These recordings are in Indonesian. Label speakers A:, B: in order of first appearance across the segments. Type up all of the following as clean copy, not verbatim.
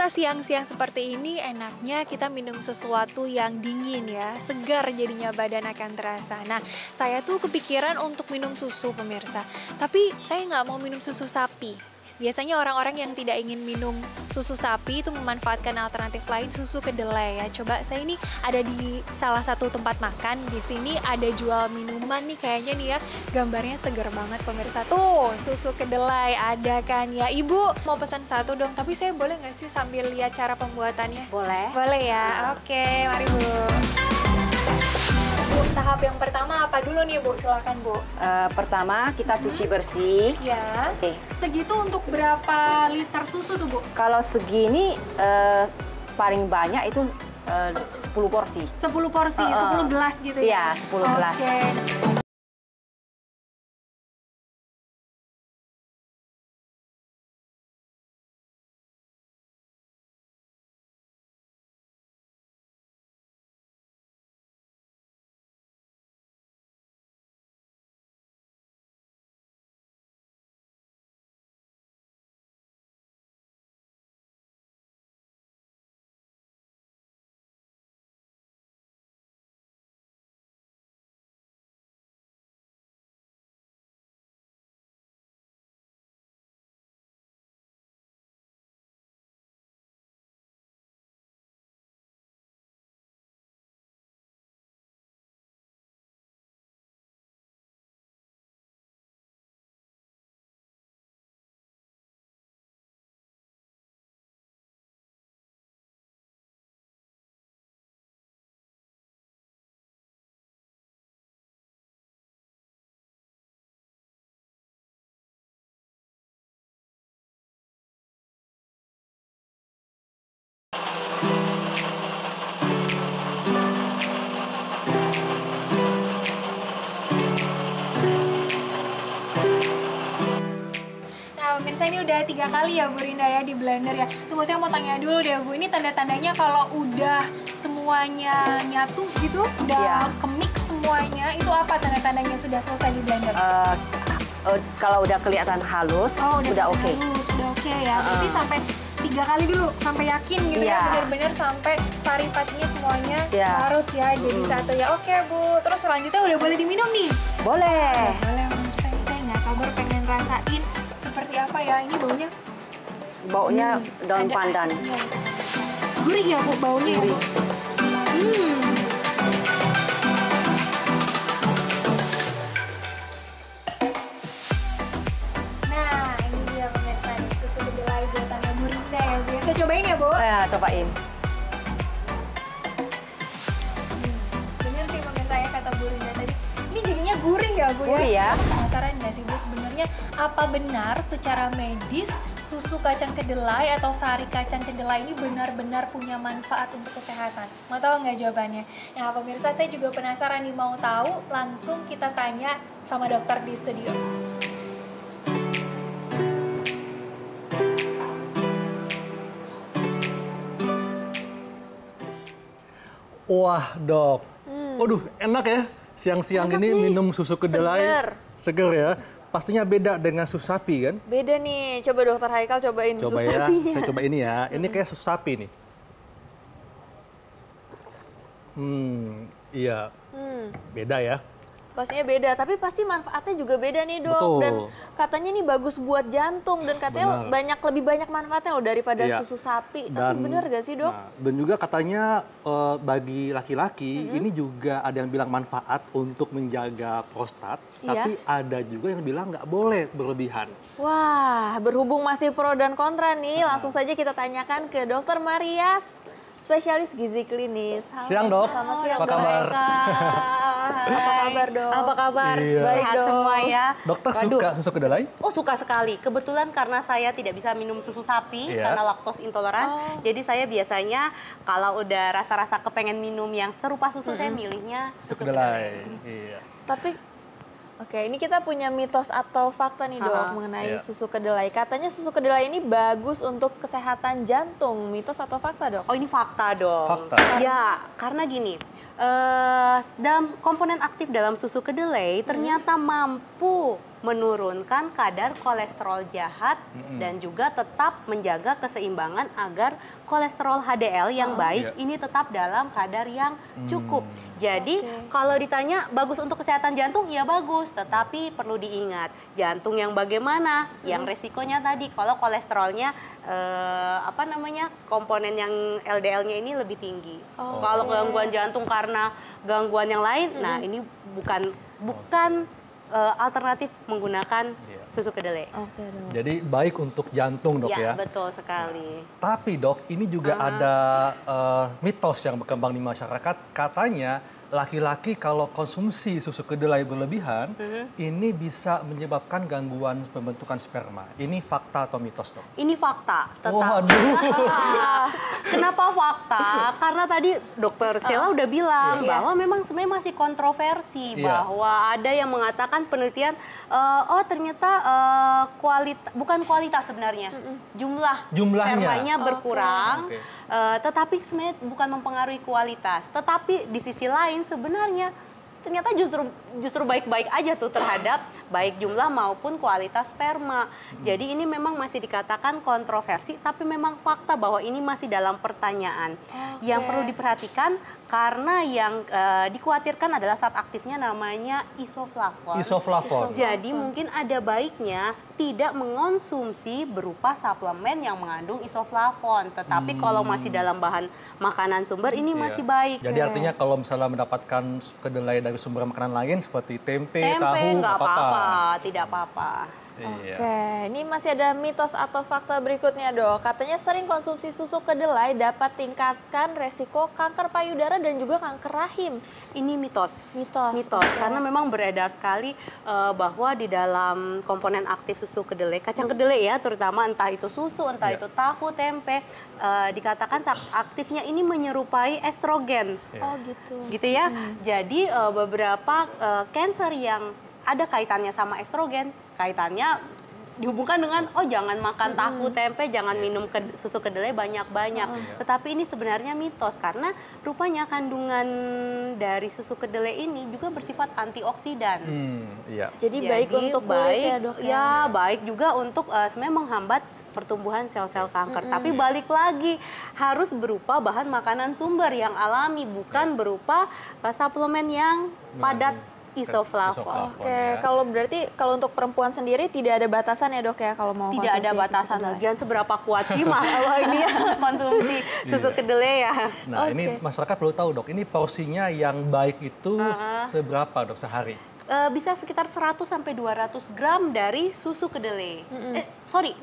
A: Pemirsa, siang-siang seperti ini enaknya kita minum sesuatu yang dingin ya, segar jadinya badan akan terasa. Nah, saya tuh kepikiran untuk minum susu pemirsa, tapi saya nggak mau minum susu sapi. Biasanya orang-orang yang tidak ingin minum susu sapi itu memanfaatkan alternatif lain, susu kedelai ya. Coba saya ini ada di salah satu tempat makan, di sini ada jual minuman nih kayaknya nih ya. Gambarnya seger banget pemirsa. Tuh, susu kedelai ada kan ya. Ibu mau pesan satu dong, tapi saya boleh nggak sih sambil lihat cara pembuatannya?
B: Boleh.
A: Boleh ya, oke mari Bu. Bu, tahap yang pertama apa dulu nih Bu? Silakan Bu.
B: Pertama kita cuci bersih.
A: Ya.
B: Oke.
A: Segitu untuk berapa liter susu tuh Bu?
B: Kalau segini paling banyak itu 10 porsi.
A: 10 porsi, 10 gelas gitu ya?
B: Iya, 10 gelas.
A: Oke. Pemirsa, ini udah 3 kali ya Bu Rinda ya di blender ya. Tunggu, saya mau tanya dulu deh Bu, ini tanda-tandanya kalau udah semuanya nyatu gitu, udah kemix semuanya, itu apa tanda-tandanya sudah selesai di blender?
B: Kalau udah kelihatan halus, udah oke.
A: Halus, udah oke ya. Berarti sampai 3 kali dulu, sampai yakin gitu ya, benar-benar sampai sari patinya semuanya larut ya, jadi satu ya. Oke Bu, terus selanjutnya udah boleh diminum nih?
B: Boleh.
A: Boleh pemirsa, saya nggak sabar pengen rasain seperti apa ya, ini baunya?
B: Baunya daun pandan.
A: Asinnya. Gurih ya Bu baunya ya Bu? Nah, ini dia pemirsa nih, susu kedelai buatannya Bu Rinda ya Bu. Saya cobain ya Bu?
B: Ya, cobain.
A: Bener sih pemirsa ya kata Bu Rinda tadi. Ini jadinya gurih ya Bu ya?
B: Gurih ya.
A: Penasaran nggak sih Bu sebenarnya apa benar secara medis susu kacang kedelai atau sari kacang kedelai ini benar-benar punya manfaat untuk kesehatan? Mau tahu nggak jawabannya? Nah pemirsa, saya juga penasaran nih, mau tahu, langsung kita tanya sama dokter di studio.
C: Wah dok, waduh enak ya siang-siang ini minum susu kedelai. Seger ya. Pastinya beda dengan susu sapi kan?
A: Beda nih, coba dokter Haikal cobain
C: Coba
A: susu
C: ya,
A: sapinya.
C: saya coba ini ya. Ini kayak susu sapi nih. Iya, beda ya.
D: Pastinya beda, tapi pasti manfaatnya juga beda nih dok.
C: Betul.
D: Dan katanya nih bagus buat jantung dan katanya lebih banyak manfaatnya loh daripada susu sapi. Tapi bener gak sih dok?
C: Nah, dan juga katanya bagi laki-laki ini juga ada yang bilang manfaat untuk menjaga prostat. Tapi ada juga yang bilang nggak boleh berlebihan.
D: Wah, berhubung masih pro dan kontra nih, langsung saja kita tanyakan ke Dokter Marias, spesialis gizi klinis. Halo,
C: Siang dok,
D: selamat siang,
C: apa kabar?
D: Apa kabar dok?
E: Apa kabar?
C: Iya.
E: Baik dok. Semua ya.
C: Dokter suka susu kedelai?
E: Oh suka sekali. Kebetulan karena saya tidak bisa minum susu sapi karena laktos intoleran. Jadi saya biasanya kalau udah rasa-rasa kepengen minum yang serupa susu, saya milihnya
C: Susu kedelai. Iya.
D: Tapi oke, ini kita punya mitos atau fakta nih dok mengenai susu kedelai. Katanya susu kedelai ini bagus untuk kesehatan jantung. Mitos atau fakta dok?
E: Oh ini fakta dong.
C: Fakta.
E: Ya, karena gini. Dalam komponen aktif dalam susu kedelai ternyata mampu menurunkan kadar kolesterol jahat dan juga tetap menjaga keseimbangan agar kolesterol HDL yang baik ini tetap dalam kadar yang cukup. Jadi kalau ditanya bagus untuk kesehatan jantung, ya bagus. Tetapi perlu diingat, jantung yang bagaimana? Yang resikonya tadi kalau kolesterolnya komponen yang LDL-nya ini lebih tinggi. Kalau gangguan jantung karena gangguan yang lain, nah ini bukan alternatif menggunakan susu kedelai.
C: Dok. Jadi baik untuk jantung, Dok, ya?
E: Ya, betul sekali.
C: Tapi, Dok, ini juga ada mitos yang berkembang di masyarakat. Katanya laki-laki kalau konsumsi susu kedelai berlebihan, ini bisa menyebabkan gangguan pembentukan sperma. Ini fakta atau mitos, Dok?
E: Ini fakta.
C: Waduh.
E: Kenapa fakta? Karena tadi Dokter Sheila udah bilang bahwa memang sebenarnya masih kontroversi bahwa ada yang mengatakan penelitian, ternyata bukan kualitas sebenarnya, jumlahnya spermanya berkurang, tetapi sebenarnya bukan mempengaruhi kualitas. Tetapi di sisi lain sebenarnya ternyata justru baik-baik aja tuh terhadap baik jumlah maupun kualitas sperma. Jadi ini memang masih dikatakan kontroversi, tapi memang fakta bahwa ini masih dalam pertanyaan. Yang perlu diperhatikan karena yang dikhawatirkan adalah zat aktifnya namanya isoflavon. Jadi mungkin ada baiknya tidak mengonsumsi berupa suplemen yang mengandung isoflavon. Tetapi kalau masih dalam bahan makanan sumber ini masih baik.
C: Jadi artinya kalau misalnya mendapatkan kedelai dari sumber makanan lain seperti tempe tahu,
E: nggak
C: apa-apa.
E: Tidak apa-apa.
D: Oke, ini masih ada mitos atau fakta berikutnya, Dok. Katanya sering konsumsi susu kedelai dapat tingkatkan resiko kanker payudara dan juga kanker rahim.
E: Ini mitos.
D: Mitos.
E: Karena memang beredar sekali bahwa di dalam komponen aktif susu kedelai, kacang kedelai ya, terutama entah itu susu, entah itu tahu, tempe, dikatakan aktifnya ini menyerupai estrogen.
D: Oh gitu.
E: Gitu ya. Jadi beberapa kanker yang ada kaitannya sama estrogen, kaitannya dihubungkan dengan jangan makan tahu tempe, jangan minum susu kedelai banyak-banyak. Tetapi ini sebenarnya mitos karena rupanya kandungan dari susu kedelai ini juga bersifat antioksidan.
D: Jadi baik untuk kulit ya, Dok?
E: Ya, baik juga untuk sebenarnya menghambat pertumbuhan sel-sel kanker. Tapi balik lagi harus berupa bahan makanan sumber yang alami, bukan berupa suplemen yang padat isoflavon.
D: Oke, kalau berarti kalau untuk perempuan sendiri tidak ada batasan ya, Dok, ya, kalau mau
E: tidak ada batasan. Lagian seberapa kuat sih kalau ini ya konsumsi susu kedelai ya.
C: Nah, ini masyarakat perlu tahu, Dok, ini porsinya yang baik itu seberapa, Dok, sehari?
E: Bisa sekitar 100 sampai 200 gram dari susu kedelai.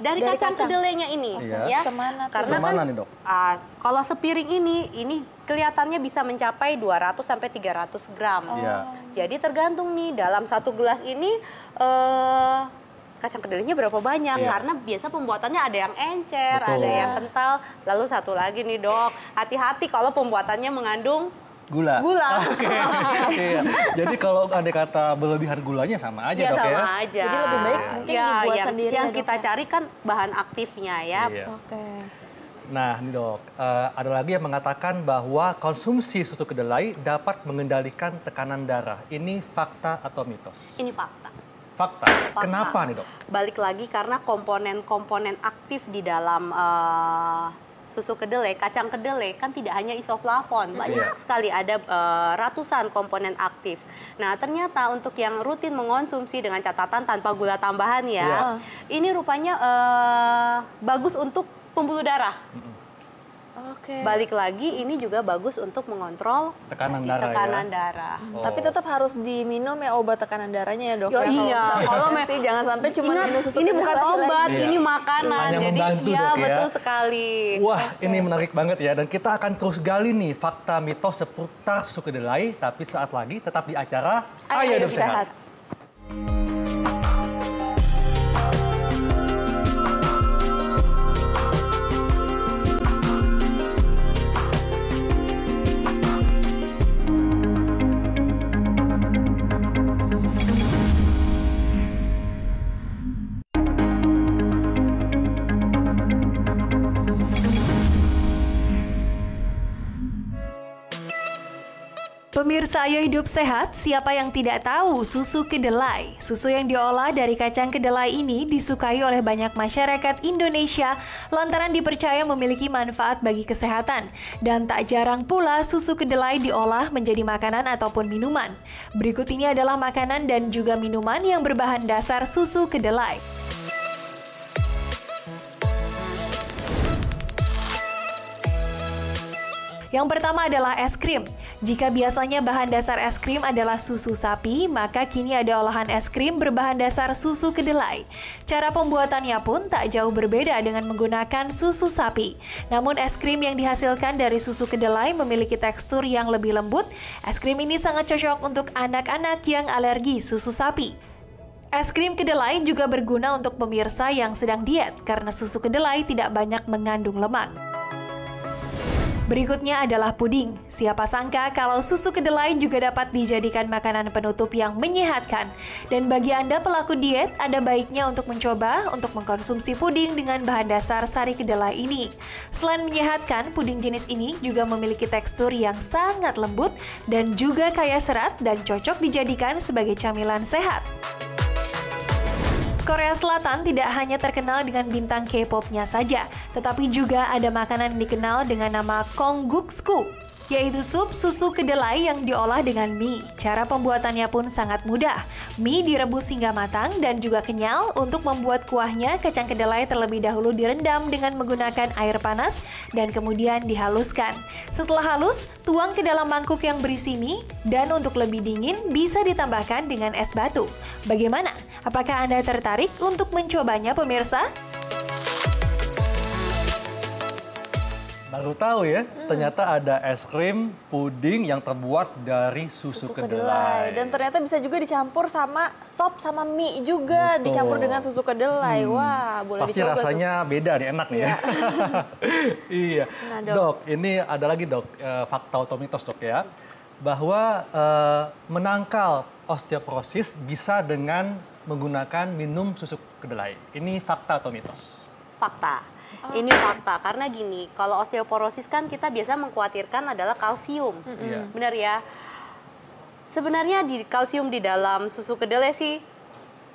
E: Dari kacang kedelainya ini. Ya.
C: Semana nih, Dok?
E: Kalau sepiring ini kelihatannya bisa mencapai 200 sampai 300 gram. Jadi tergantung nih dalam satu gelas ini kacang kedelainya berapa banyak. Karena biasa pembuatannya ada yang encer, ada yang kental. Lalu satu lagi nih, Dok, hati-hati kalau pembuatannya mengandung
C: gula. Jadi kalau andai kata berlebihan gulanya sama aja, Dok, ya?
E: Sama aja.
D: Jadi lebih baik mungkin dibuat sendiri.
E: Yang kita cari kan bahan aktifnya ya.
C: Nah, nih, Dok, ada lagi yang mengatakan bahwa konsumsi susu kedelai dapat mengendalikan tekanan darah. Ini fakta atau mitos?
E: Ini fakta.
C: Fakta. Kenapa nih, Dok?
E: Balik lagi karena komponen-komponen aktif di dalam susu kedelai, kacang kedelai kan tidak hanya isoflavon, banyak sekali, ada ratusan komponen aktif. Nah, ternyata untuk yang rutin mengonsumsi dengan catatan tanpa gula tambahan ya, ini rupanya bagus untuk pembuluh darah. Balik lagi, ini juga bagus untuk mengontrol
C: tekanan darah.
D: Tapi tetap harus diminum ya obat tekanan darahnya ya, Dok.
E: Kalau
D: sih jangan sampai cuma minum susu.
E: Ini bukan obat, ini makanan.
C: Hanya
E: jadi
C: membantu, Dok, ya.
E: Betul sekali.
C: Wah, ini menarik banget ya. Dan kita akan terus gali nih fakta mitos seputar susu kedelai. Tapi saat lagi tetap di acara Ayo Hidup Sehat.
A: Pemirsa Ayo Hidup Sehat, siapa yang tidak tahu susu kedelai? Susu yang diolah dari kacang kedelai ini disukai oleh banyak masyarakat Indonesia lantaran dipercaya memiliki manfaat bagi kesehatan. Dan tak jarang pula susu kedelai diolah menjadi makanan ataupun minuman. Berikut ini adalah makanan dan juga minuman yang berbahan dasar susu kedelai. Yang pertama adalah es krim. Jika biasanya bahan dasar es krim adalah susu sapi, maka kini ada olahan es krim berbahan dasar susu kedelai. Cara pembuatannya pun tak jauh berbeda dengan menggunakan susu sapi. Namun es krim yang dihasilkan dari susu kedelai memiliki tekstur yang lebih lembut. Es krim ini sangat cocok untuk anak-anak yang alergi susu sapi. Es krim kedelai juga berguna untuk pemirsa yang sedang diet karena susu kedelai tidak banyak mengandung lemak. Berikutnya adalah puding. Siapa sangka kalau susu kedelai juga dapat dijadikan makanan penutup yang menyehatkan. Dan bagi Anda pelaku diet, ada baiknya untuk mencoba untuk mengkonsumsi puding dengan bahan dasar sari kedelai ini. Selain menyehatkan, puding jenis ini juga memiliki tekstur yang sangat lembut dan juga kaya serat dan cocok dijadikan sebagai camilan sehat. Korea Selatan tidak hanya terkenal dengan bintang K-pop-nya saja, tetapi juga ada makanan yang dikenal dengan nama kongguksu, yaitu sup susu kedelai yang diolah dengan mie. Cara pembuatannya pun sangat mudah. Mie direbus hingga matang dan juga kenyal. Untuk membuat kuahnya, kacang kedelai terlebih dahulu direndam dengan menggunakan air panas dan kemudian dihaluskan. Setelah halus, tuang ke dalam mangkuk yang berisi mie dan untuk lebih dingin bisa ditambahkan dengan es batu. Bagaimana? Apakah Anda tertarik untuk mencobanya, pemirsa?
C: Baru tahu ya, ternyata ada es krim puding yang terbuat dari susu kedelai.
D: Dan ternyata bisa juga dicampur sama sop sama mie juga.
C: Betul.
D: Dicampur dengan susu kedelai. Wah, boleh
C: pasti
D: dicoba
C: rasanya beda nih, enak nih ya. Iya.
D: Nah,
C: dok, ini ada lagi dok, fakta atau mitos dok ya. Bahwa menangkal osteoporosis bisa dengan menggunakan minum susu kedelai. Ini fakta atau mitos?
E: Fakta. Ini fakta, karena gini, kalau osteoporosis kan kita biasa mengkhawatirkan adalah kalsium. Benar ya? Sebenarnya kalsium di dalam susu kedelai sih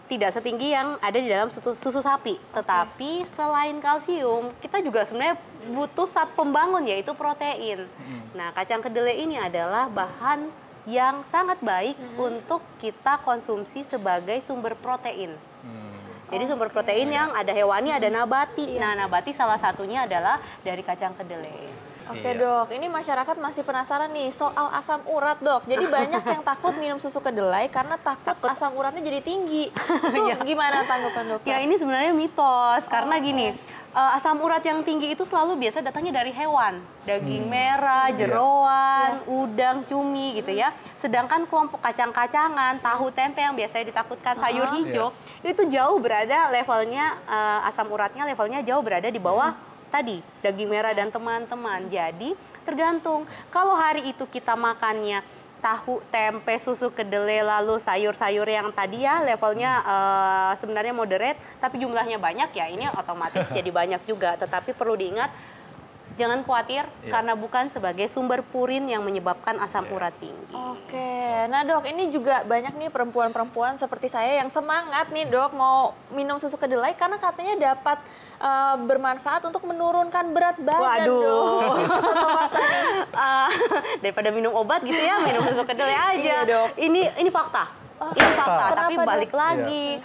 E: tidak setinggi yang ada di dalam susu sapi. Tetapi selain kalsium, kita juga sebenarnya butuh zat pembangun, yaitu protein. Nah, kacang kedelai ini adalah bahan yang sangat baik untuk kita konsumsi sebagai sumber protein. Jadi sumber protein yang ada hewani, ada nabati. Nah, nabati salah satunya adalah dari kacang kedelai.
D: Oke dok, ini masyarakat masih penasaran nih soal asam urat dok. Jadi banyak yang takut minum susu kedelai karena takut asam uratnya jadi tinggi. Itu gimana tanggapan dokter?
E: Ya ini sebenarnya mitos, karena gini, asam urat yang tinggi itu selalu biasa datangnya dari hewan. Daging merah, jeroan, udang, cumi gitu ya. Sedangkan kelompok kacang-kacangan, tahu, tempe yang biasanya ditakutkan sayur hijau, itu jauh berada levelnya, asam uratnya levelnya jauh berada di bawah tadi, daging merah dan teman-teman. Jadi tergantung, kalau hari itu kita makannya tahu, tempe, susu kedelai, lalu sayur-sayur yang tadi ya levelnya sebenarnya moderate, tapi jumlahnya banyak ya, ini otomatis jadi banyak juga. Tetapi perlu diingat, jangan khawatir karena bukan sebagai sumber purin yang menyebabkan asam urat tinggi.
D: Oke, nah dok, ini juga banyak nih perempuan-perempuan seperti saya yang semangat nih dok mau minum susu kedelai karena katanya dapat bermanfaat untuk menurunkan berat badan. Dok. Itu satu fakta nih.
E: Daripada minum obat gitu ya, minum susu kedelai aja.
D: Iya, dok.
E: Ini fakta. Ini fakta, tapi
D: Kenapa,
E: balik lagi.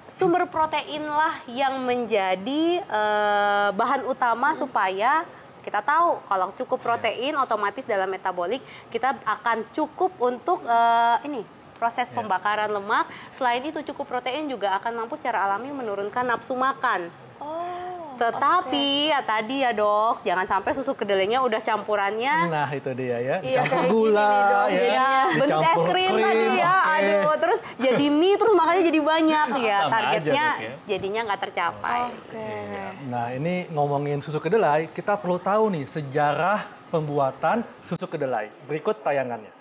E: Sumber protein lah yang menjadi bahan utama supaya kita tahu kalau cukup protein otomatis dalam metabolik kita akan cukup untuk proses pembakaran lemak. Selain itu cukup protein juga akan mampu secara alami menurunkan nafsu makan. Tetapi ya tadi ya dok, jangan sampai susu kedelainya udah campurannya.
C: Nah itu dia ya,
D: Iya,
C: campur
D: kayak
C: gula,
D: gini nih, dok,
C: ya,
E: bentuk es krim tadi ya, aduh, terus jadi mie, terus makannya jadi banyak ya,
C: Sama
E: targetnya
C: aja, Dok, ya.
E: jadinya nggak tercapai.
C: Nah ini ngomongin susu kedelai, kita perlu tahu nih sejarah pembuatan susu kedelai. Berikut tayangannya.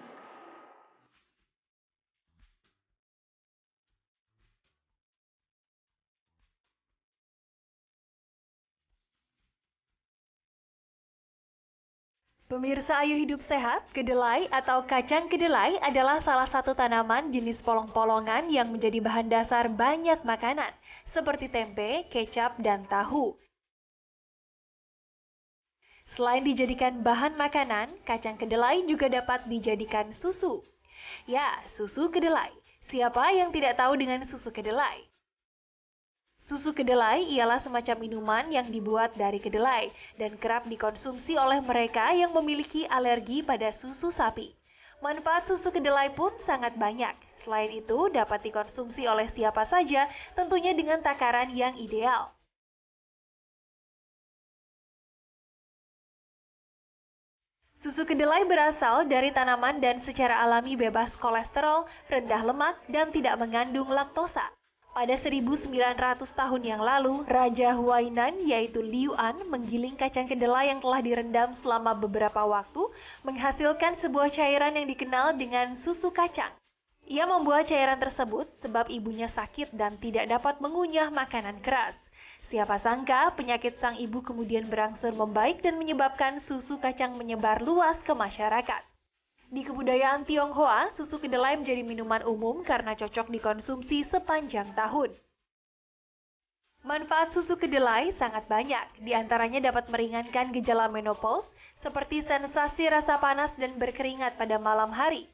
A: Pemirsa Ayu Hidup Sehat, kedelai atau kacang kedelai adalah salah satu tanaman jenis polong-polongan yang menjadi bahan dasar banyak makanan, seperti tempe, kecap, dan tahu. Selain dijadikan bahan makanan, kacang kedelai juga dapat dijadikan susu. Ya, susu kedelai. Siapa yang tidak tahu dengan susu kedelai? Susu kedelai ialah semacam minuman yang dibuat dari kedelai dan kerap dikonsumsi oleh mereka yang memiliki alergi pada susu sapi. Manfaat susu kedelai pun sangat banyak. Selain itu, dapat dikonsumsi oleh siapa saja, tentunya dengan takaran yang ideal. Susu kedelai berasal dari tanaman dan secara alami bebas kolesterol, rendah lemak, dan tidak mengandung laktosa. Pada 1900 tahun yang lalu, Raja Huainan yaitu Liu An menggiling kacang kedelai yang telah direndam selama beberapa waktu, menghasilkan sebuah cairan yang dikenal dengan susu kacang. Ia membuat cairan tersebut sebab ibunya sakit dan tidak dapat mengunyah makanan keras. Siapa sangka penyakit sang ibu kemudian berangsur membaik dan menyebabkan susu kacang menyebar luas ke masyarakat. Di kebudayaan Tionghoa, susu kedelai menjadi minuman umum karena cocok dikonsumsi sepanjang tahun. Manfaat susu kedelai sangat banyak, di antaranya dapat meringankan gejala menopause, seperti sensasi rasa panas dan berkeringat pada malam hari.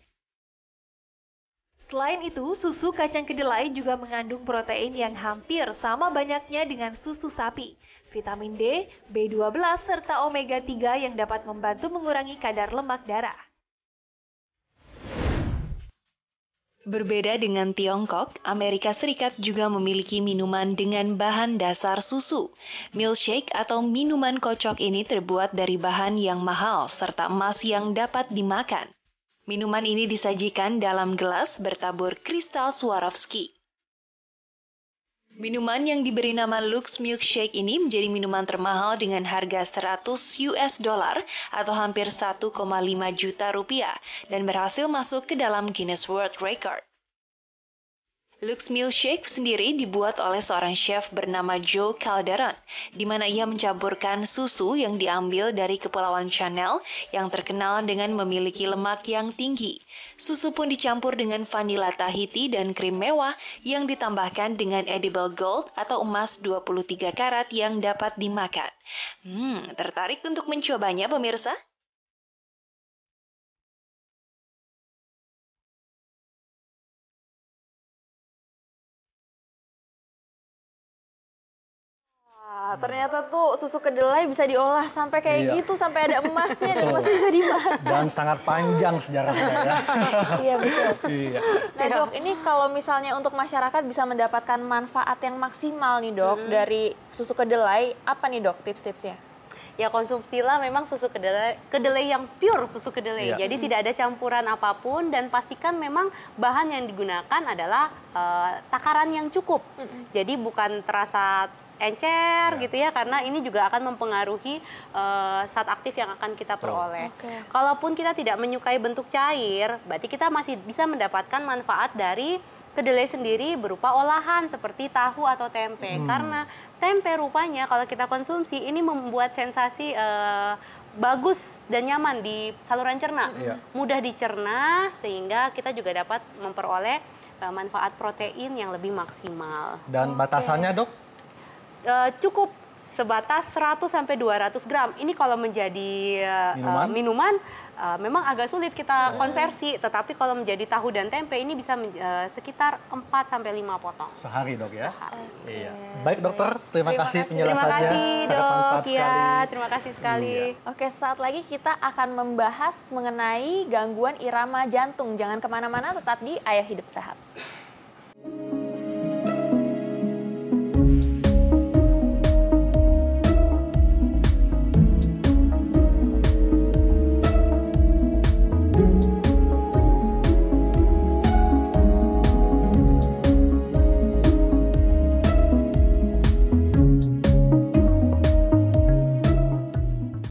A: Selain itu, susu kacang kedelai juga mengandung protein yang hampir sama banyaknya dengan susu sapi, vitamin D, B12, serta omega 3 yang dapat membantu mengurangi kadar lemak darah. Berbeda dengan Tiongkok, Amerika Serikat juga memiliki minuman dengan bahan dasar susu. Milkshake atau minuman kocok ini terbuat dari bahan yang mahal serta emas yang dapat dimakan. Minuman ini disajikan dalam gelas bertabur kristal Swarovski. Minuman yang diberi nama Lux Milkshake ini menjadi minuman termahal dengan harga $100 atau hampir 1,5 juta rupiah dan berhasil masuk ke dalam Guinness World Record. Lux Milkshake sendiri dibuat oleh seorang chef bernama Joe Calderon, di mana ia mencampurkan susu yang diambil dari Kepulauan Channel yang terkenal dengan memiliki lemak yang tinggi. Susu pun dicampur dengan vanila Tahiti dan krim mewah yang ditambahkan dengan edible gold atau emas 23 karat yang dapat dimakan. Tertarik untuk mencobanya pemirsa?
D: Ternyata tuh susu kedelai bisa diolah sampai kayak gitu, sampai ada emasnya dan masih bisa dimakan.
C: Dan sangat panjang sejarahnya ya.
D: Iya betul.
C: Iya.
D: Nah dok, ini kalau misalnya untuk masyarakat bisa mendapatkan manfaat yang maksimal nih dok dari susu kedelai, apa nih dok tips-tipsnya?
E: Ya konsumsilah memang susu kedelai yang pure susu kedelai. Jadi tidak ada campuran apapun dan pastikan memang bahan yang digunakan adalah takaran yang cukup. Jadi bukan terasa encer gitu ya, karena ini juga akan mempengaruhi zat aktif yang akan kita peroleh. Kalaupun kita tidak menyukai bentuk cair, berarti kita masih bisa mendapatkan manfaat dari kedelai sendiri berupa olahan seperti tahu atau tempe. Karena tempe rupanya kalau kita konsumsi ini membuat sensasi bagus dan nyaman di saluran cerna. Mudah dicerna sehingga kita juga dapat memperoleh manfaat protein yang lebih maksimal.
C: Dan batasannya dok?
E: Cukup sebatas 100 sampai 200 gram. Ini kalau menjadi minuman memang agak sulit kita konversi, tetapi kalau menjadi tahu dan tempe ini bisa sekitar 4 sampai 5 potong.
C: Sehari dok ya?
E: Sehari.
C: Iya. Baik dokter, terima kasih penjelasannya.
E: Terima kasih
C: sangat
E: dok,
C: manfaat sekali.
E: terima kasih sekali.
D: Oke, saat lagi kita akan membahas mengenai gangguan irama jantung. Jangan kemana-mana, tetap di Ayo Hidup Sehat.